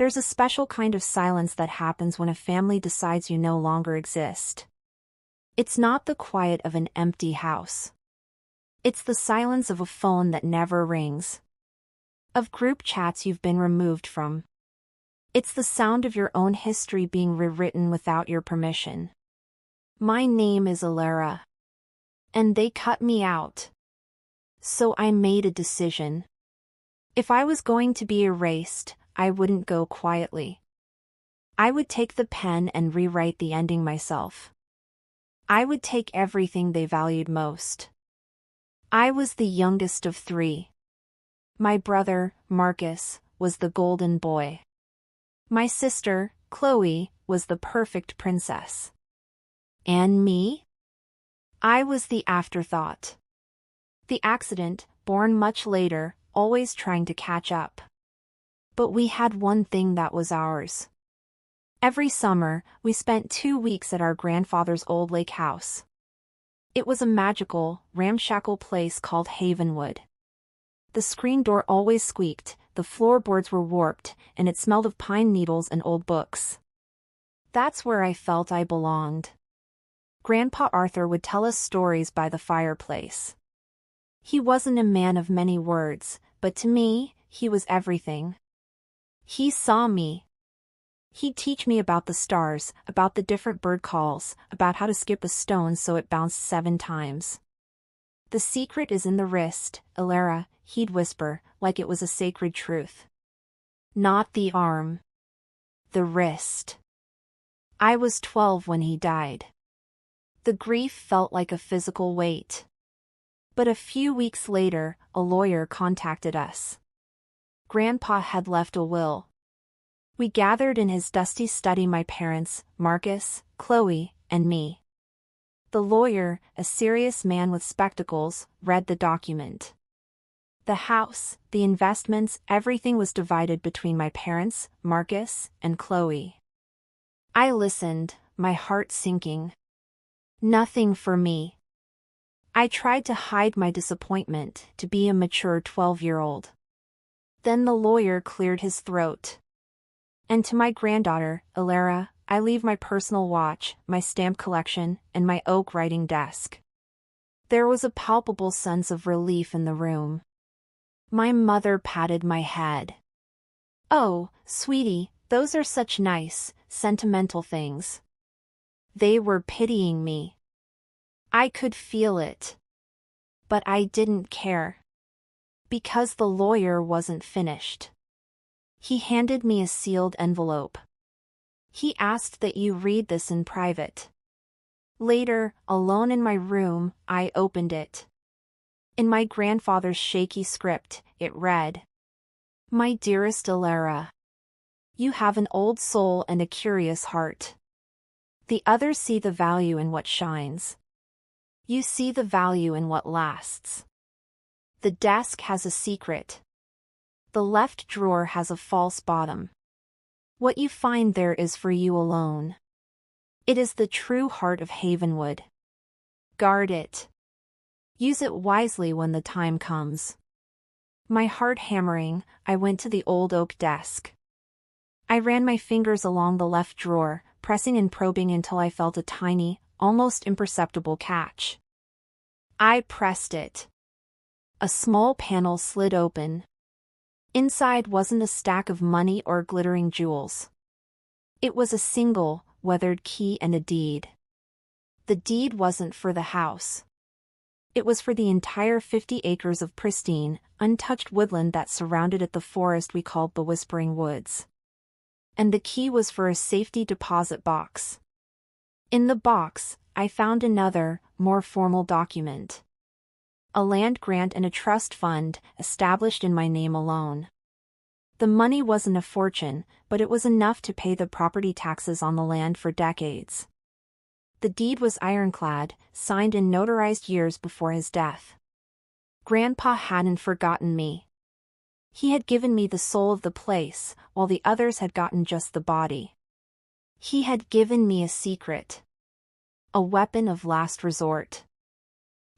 There's a special kind of silence that happens when a family decides you no longer exist. It's not the quiet of an empty house. It's the silence of a phone that never rings. Of group chats you've been removed from. It's the sound of your own history being rewritten without your permission. My name is Elara. And they cut me out. So I made a decision. If I was going to be erased, I wouldn't go quietly. I would take the pen and rewrite the ending myself. I would take everything they valued most. I was the youngest of 3. My brother, Marcus, was the golden boy. My sister, Chloe, was the perfect princess. And me? I was the afterthought. The accident, born much later, always trying to catch up. But we had one thing that was ours. Every summer, we spent 2 weeks at our grandfather's old lake house. It was a magical, ramshackle place called Havenwood. The screen door always squeaked, the floorboards were warped, and it smelled of pine needles and old books. That's where I felt I belonged. Grandpa Arthur would tell us stories by the fireplace. He wasn't a man of many words, but to me, he was everything. He saw me. He'd teach me about the stars, about the different bird calls, about how to skip a stone so it bounced 7 times. The secret is in the wrist, Elara, he'd whisper, like it was a sacred truth. Not the arm. The wrist. I was 12 when he died. The grief felt like a physical weight. But a few weeks later, a lawyer contacted us. Grandpa had left a will. We gathered in his dusty study, my parents, Marcus, Chloe, and me. The lawyer, a serious man with spectacles, read the document. The house, the investments, everything was divided between my parents, Marcus, and Chloe. I listened, my heart sinking. Nothing for me. I tried to hide my disappointment, to be a mature 12-year-old. Then the lawyer cleared his throat. And to my granddaughter, Elara, I leave my personal watch, my stamp collection, and my oak writing desk. There was a palpable sense of relief in the room. My mother patted my head. Oh, sweetie, those are such nice, sentimental things. They were pitying me. I could feel it. But I didn't care. Because the lawyer wasn't finished. He handed me a sealed envelope. He asked that you read this in private. Later, alone in my room, I opened it. In my grandfather's shaky script, it read, "My dearest Elara, you have an old soul and a curious heart. The others see the value in what shines. You see the value in what lasts. The desk has a secret. The left drawer has a false bottom. What you find there is for you alone. It is the true heart of Havenwood. Guard it. Use it wisely when the time comes." My heart hammering, I went to the old oak desk. I ran my fingers along the left drawer, pressing and probing until I felt a tiny, almost imperceptible catch. I pressed it. A small panel slid open. Inside wasn't a stack of money or glittering jewels. It was a single, weathered key and a deed. The deed wasn't for the house. It was for the entire 50 acres of pristine, untouched woodland that surrounded it, the forest we called the Whispering Woods. And the key was for a safety deposit box. In the box, I found another, more formal document. A land grant and a trust fund, established in my name alone. The money wasn't a fortune, but it was enough to pay the property taxes on the land for decades. The deed was ironclad, signed and notarized years before his death. Grandpa hadn't forgotten me. He had given me the soul of the place, while the others had gotten just the body. He had given me a secret. A weapon of last resort.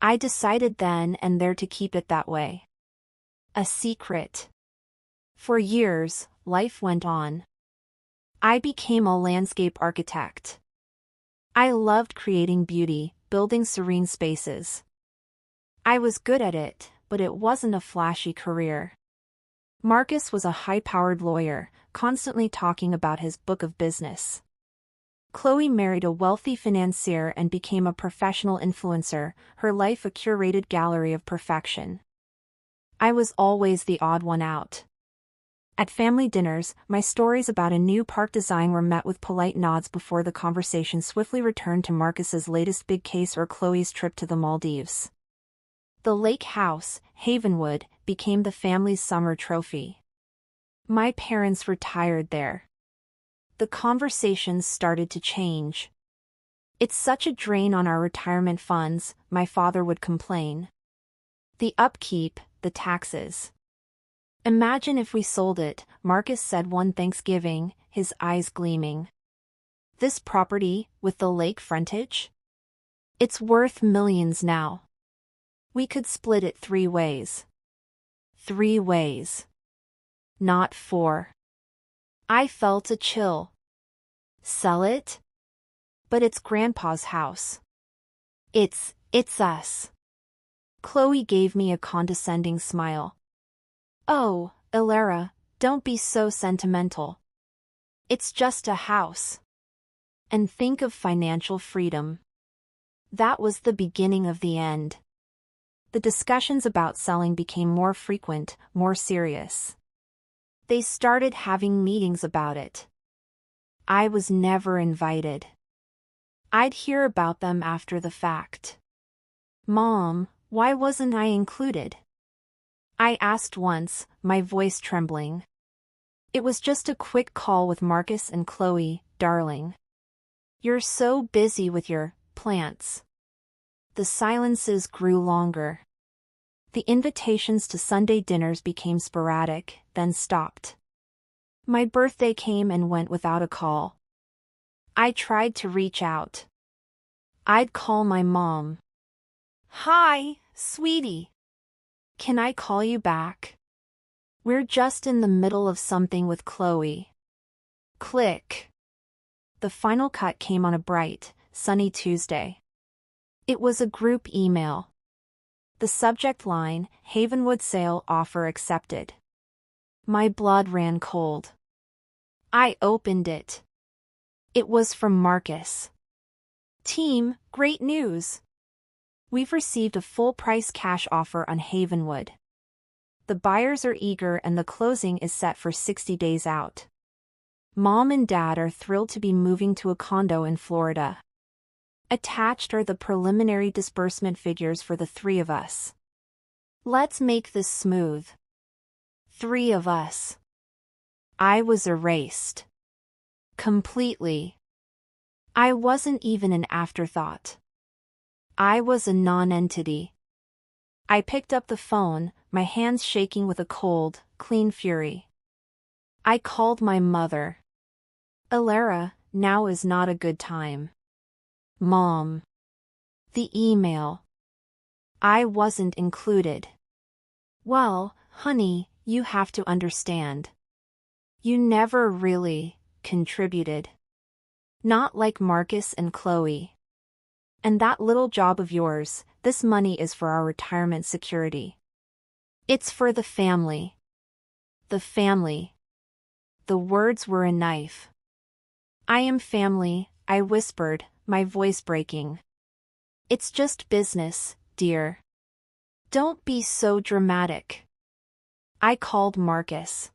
I decided then and there to keep it that way. A secret. For years, life went on. I became a landscape architect. I loved creating beauty, building serene spaces. I was good at it, but it wasn't a flashy career. Marcus was a high-powered lawyer, constantly talking about his book of business. Chloe married a wealthy financier and became a professional influencer, her life a curated gallery of perfection. I was always the odd one out. At family dinners, my stories about a new park design were met with polite nods before the conversation swiftly returned to Marcus's latest big case or Chloe's trip to the Maldives. The lake house, Havenwood, became the family's summer trophy. My parents retired there. The conversations started to change. "It's such a drain on our retirement funds," my father would complain. "The upkeep, the taxes. Imagine if we sold it," Marcus said one Thanksgiving, his eyes gleaming. "This property, with the lake frontage? It's worth millions now. We could split it 3 ways. 3 ways. Not 4. I felt a chill. Sell it? But it's Grandpa's house. It's us. Chloe gave me a condescending smile. "Oh, Elara, don't be so sentimental. It's just a house. And think of financial freedom." That was the beginning of the end. The discussions about selling became more frequent, more serious. They started having meetings about it. I was never invited. I'd hear about them after the fact. "Mom, why wasn't I included?" I asked once, my voice trembling. "It was just a quick call with Marcus and Chloe, darling. You're so busy with your plants." The silences grew longer. The invitations to Sunday dinners became sporadic, then stopped. My birthday came and went without a call. I tried to reach out. I'd call my mom. "Hi, sweetie. Can I call you back? We're just in the middle of something with Chloe." Click. The final cut came on a bright, sunny Tuesday. It was a group email. The subject line, "Havenwood sale offer accepted." My blood ran cold. I opened it. It was from Marcus. "Team, great news. We've received a full-price cash offer on Havenwood. The buyers are eager and the closing is set for 60 days out. Mom and Dad are thrilled to be moving to a condo in Florida. Attached are the preliminary disbursement figures for the 3 of us. Let's make this smooth." 3 of us. I was erased. Completely. I wasn't even an afterthought. I was a non-entity. I picked up the phone, my hands shaking with a cold, clean fury. I called my mother. "Elara, now is not a good time." "Mom." The email. I wasn't included. "Well, honey, you have to understand. You never really contributed. Not like Marcus and Chloe. And that little job of yours, this money is for our retirement security. It's for the family. The family." The words were a knife. "I am family," I whispered, my voice breaking. "It's just business, dear. Don't be so dramatic." I called Marcus.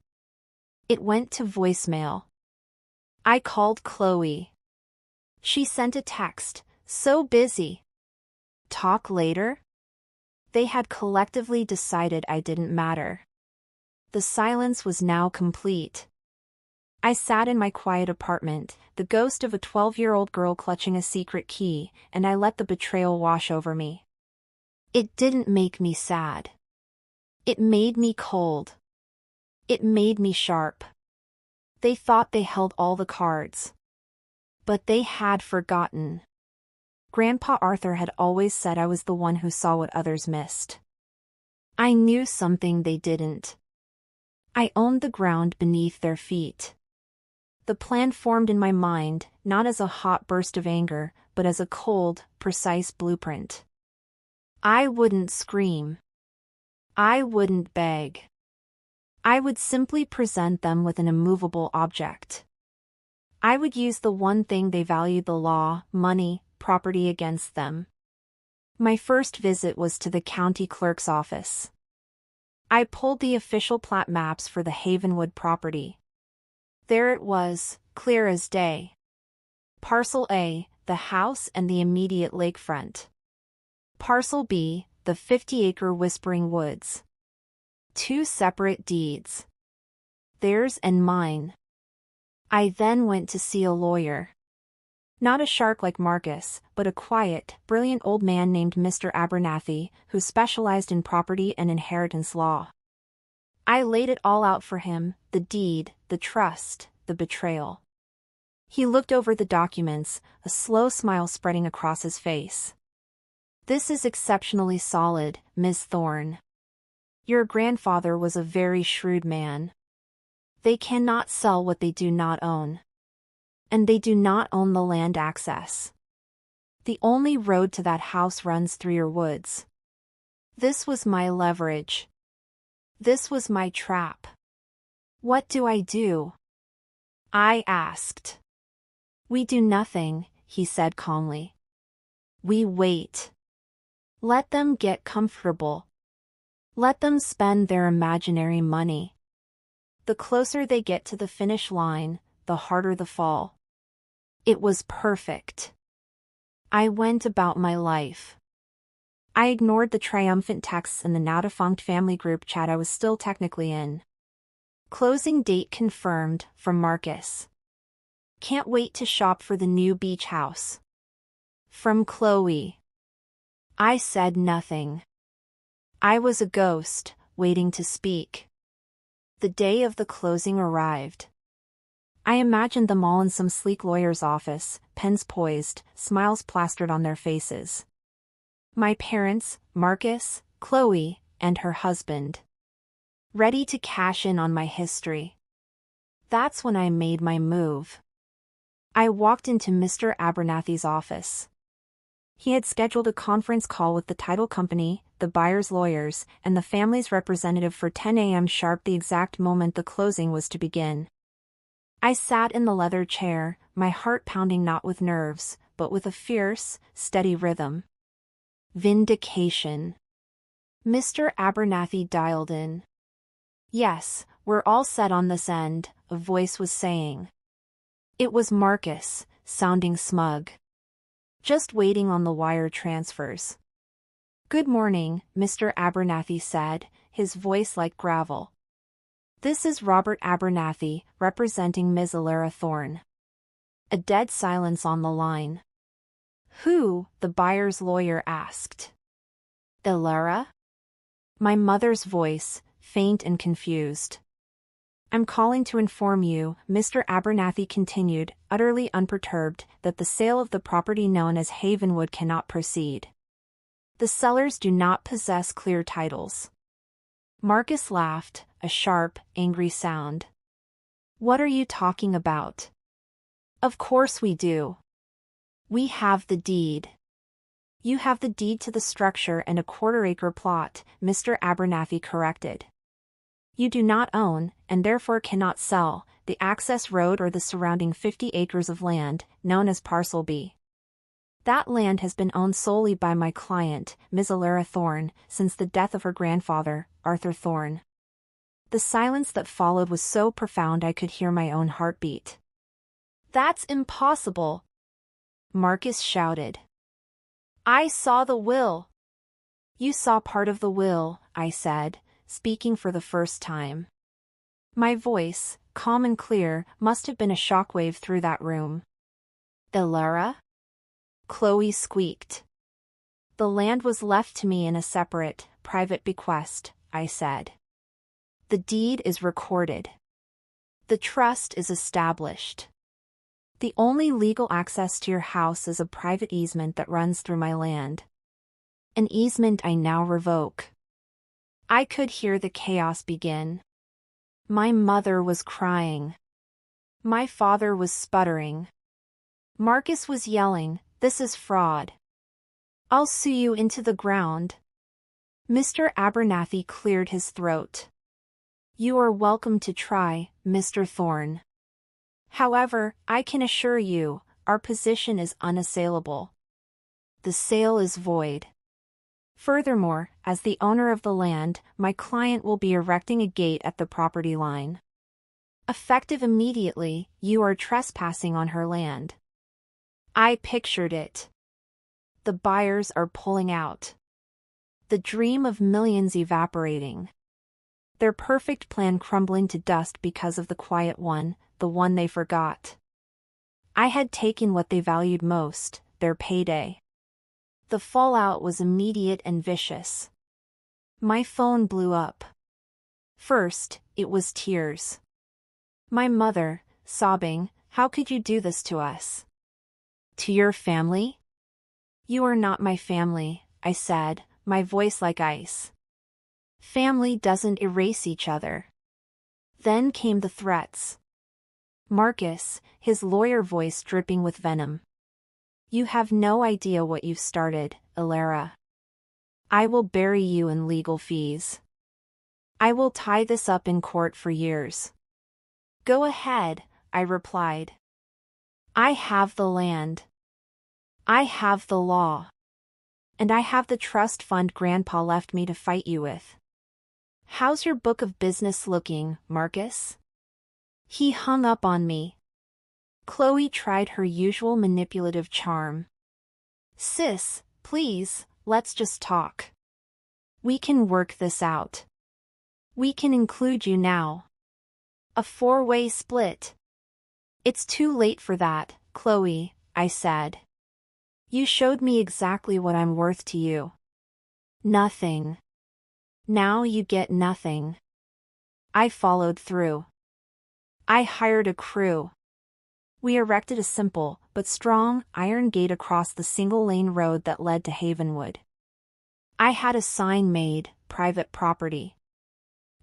It went to voicemail. I called Chloe. She sent a text, "So busy. Talk later?" They had collectively decided I didn't matter. The silence was now complete. I sat in my quiet apartment, the ghost of a 12-year-old girl clutching a secret key, and I let the betrayal wash over me. It didn't make me sad. It made me cold. It made me sharp. They thought they held all the cards. But they had forgotten. Grandpa Arthur had always said I was the one who saw what others missed. I knew something they didn't. I owned the ground beneath their feet. The plan formed in my mind, not as a hot burst of anger, but as a cold, precise blueprint. I wouldn't scream. I wouldn't beg. I would simply present them with an immovable object. I would use the one thing they valued: the law, money, property, against them. My first visit was to the county clerk's office. I pulled the official plat maps for the Havenwood property. There it was, clear as day. Parcel A, the house and the immediate lakefront. Parcel B, the 50-acre Whispering Woods. Two separate deeds. Theirs and mine. I then went to see a lawyer. Not a shark like Marcus, but a quiet, brilliant old man named Mr. Abernathy, who specialized in property and inheritance law. I laid it all out for him: the deed, the trust, the betrayal. He looked over the documents, a slow smile spreading across his face. "This is exceptionally solid, Ms. Thorne. Your grandfather was a very shrewd man. They cannot sell what they do not own. And they do not own the land access. The only road to that house runs through your woods. This was my leverage. This was my trap. What do I do?" I asked. "We do nothing," he said calmly. "We wait. Let them get comfortable. Let them spend their imaginary money. The closer they get to the finish line, the harder the fall." It was perfect. I went about my life. I ignored the triumphant texts in the now-defunct family group chat I was still technically in. Closing date confirmed, from Marcus. Can't wait to shop for the new beach house. From Chloe. I said nothing. I was a ghost, waiting to speak. The day of the closing arrived. I imagined them all in some sleek lawyer's office, pens poised, smiles plastered on their faces. My parents, Marcus, Chloe, and her husband. Ready to cash in on my history. That's when I made my move. I walked into Mr. Abernathy's office. He had scheduled a conference call with the title company, the buyer's lawyers, and the family's representative for 10 a.m. sharp, the exact moment the closing was to begin. I sat in the leather chair, my heart pounding not with nerves, but with a fierce, steady rhythm. Vindication. Mr. Abernathy dialed in. "Yes, we're all set on this end," a voice was saying. It was Marcus, sounding smug. "Just waiting on the wire transfers." "Good morning," Mr. Abernathy said, his voice like gravel. "This is Robert Abernathy, representing Ms. Elara Thorne." A dead silence on the line. "Who?" the buyer's lawyer asked. "Elara?" My mother's voice, faint and confused. "I'm calling to inform you," Mr. Abernathy continued, utterly unperturbed, "that the sale of the property known as Havenwood cannot proceed. The sellers do not possess clear titles." Marcus laughed, a sharp, angry sound. "What are you talking about?" "Of course we do. We have the deed." "You have the deed to the structure and a quarter-acre plot," Mr. Abernathy corrected. "You do not own, and therefore cannot sell, the access road or the surrounding 50 acres of land, known as Parcel B. That land has been owned solely by my client, Ms. Elara Thorne, since the death of her grandfather, Arthur Thorne." The silence that followed was so profound I could hear my own heartbeat. "That's impossible!" Marcus shouted. "I saw the will." "You saw part of the will," I said, speaking for the first time. My voice, calm and clear, must have been a shockwave through that room. "Elara?" Chloe squeaked. "The land was left to me in a separate, private bequest," I said. "The deed is recorded. The trust is established. The only legal access to your house is a private easement that runs through my land. An easement I now revoke." I could hear the chaos begin. My mother was crying. My father was sputtering. Marcus was yelling, "This is fraud. I'll sue you into the ground." Mr. Abernathy cleared his throat. "You are welcome to try, Mr. Thorne. However, I can assure you, our position is unassailable. The sale is void. Furthermore, as the owner of the land, my client will be erecting a gate at the property line. Effective immediately, you are trespassing on her land." I pictured it. The buyers are pulling out. The dream of millions evaporating. Their perfect plan crumbling to dust because of the quiet one, the one they forgot. I had taken what they valued most, their payday. The fallout was immediate and vicious. My phone blew up. First, it was tears. My mother, sobbing, "How could you do this to us? To your family?" "You are not my family," I said, my voice like ice. "Family doesn't erase each other." Then came the threats. Marcus, his lawyer voice dripping with venom. "You have no idea what you've started, Elara. I will bury you in legal fees. I will tie this up in court for years." "Go ahead," I replied. "I have the land. I have the law. And I have the trust fund Grandpa left me to fight you with. How's your book of business looking, Marcus?" He hung up on me. Chloe tried her usual manipulative charm. "Sis, please, let's just talk. We can work this out. We can include you now. A 4-way split." "It's too late for that, Chloe," I said. "You showed me exactly what I'm worth to you. Nothing. Now you get nothing." I followed through. I hired a crew. We erected a simple, but strong, iron gate across the single-lane road that led to Havenwood. I had a sign made, "Private property.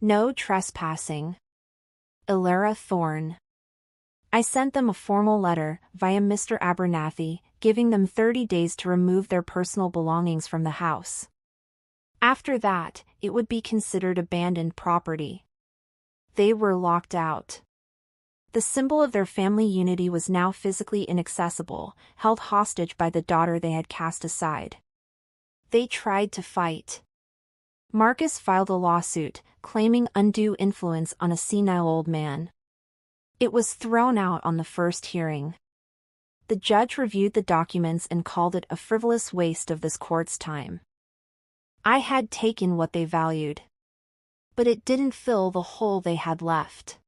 No trespassing. Elara Thorne." I sent them a formal letter, via Mr. Abernathy, giving them 30 days to remove their personal belongings from the house. After that, it would be considered abandoned property. They were locked out. The symbol of their family unity was now physically inaccessible, held hostage by the daughter they had cast aside. They tried to fight. Marcus filed a lawsuit, claiming undue influence on a senile old man. It was thrown out on the first hearing. The judge reviewed the documents and called it a frivolous waste of this court's time. I had taken what they valued. But it didn't fill the hole they had left.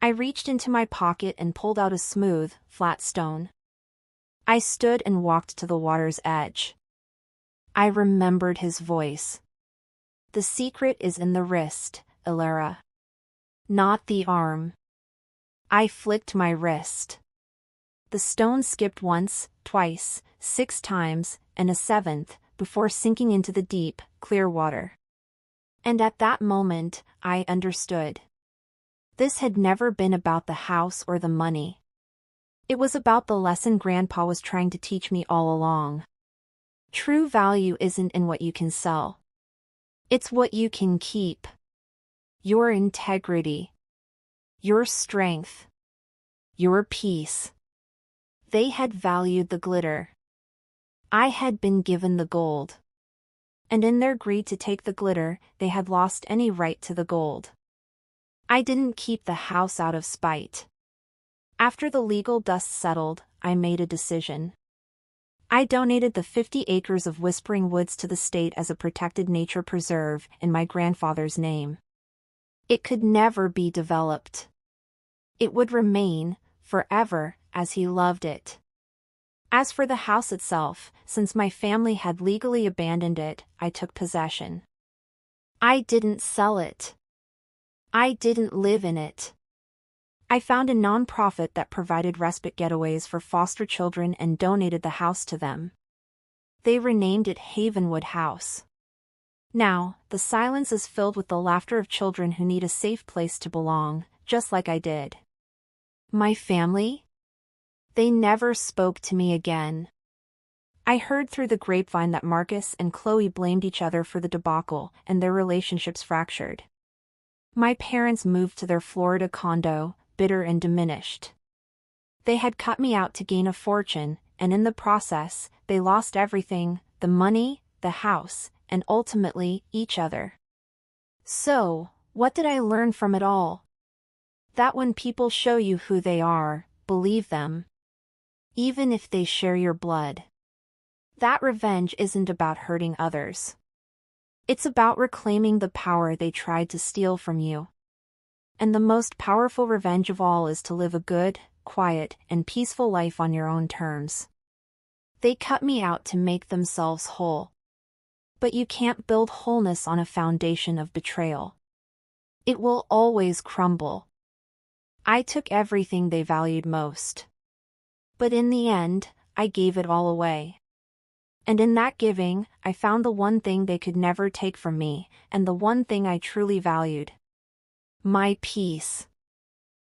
I reached into my pocket and pulled out a smooth, flat stone. I stood and walked to the water's edge. I remembered his voice. "The secret is in the wrist, Elara. Not the arm." I flicked my wrist. The stone skipped once, twice, 6 times, and a 7th, before sinking into the deep, clear water. And at that moment, I understood. This had never been about the house or the money. It was about the lesson Grandpa was trying to teach me all along. True value isn't in what you can sell. It's what you can keep. Your integrity. Your strength. Your peace. They had valued the glitter. I had been given the gold. And in their greed to take the glitter, they had lost any right to the gold. I didn't keep the house out of spite. After the legal dust settled, I made a decision. I donated the 50 acres of Whispering Woods to the state as a protected nature preserve in my grandfather's name. It could never be developed. It would remain, forever, as he loved it. As for the house itself, since my family had legally abandoned it, I took possession. I didn't sell it. I didn't live in it. I found a non-profit that provided respite getaways for foster children and donated the house to them. They renamed it Havenwood House. Now, the silence is filled with the laughter of children who need a safe place to belong, just like I did. My family? They never spoke to me again. I heard through the grapevine that Marcus and Chloe blamed each other for the debacle, and their relationships fractured. My parents moved to their Florida condo, bitter and diminished. They had cut me out to gain a fortune, and in the process, they lost everything: the money, the house, and ultimately, each other. So, what did I learn from it all? That when people show you who they are, believe them. Even if they share your blood. That revenge isn't about hurting others. It's about reclaiming the power they tried to steal from you. And the most powerful revenge of all is to live a good, quiet, and peaceful life on your own terms. They cut me out to make themselves whole. But you can't build wholeness on a foundation of betrayal. It will always crumble. I took everything they valued most. But in the end, I gave it all away. And in that giving, I found the one thing they could never take from me, and the one thing I truly valued. My peace.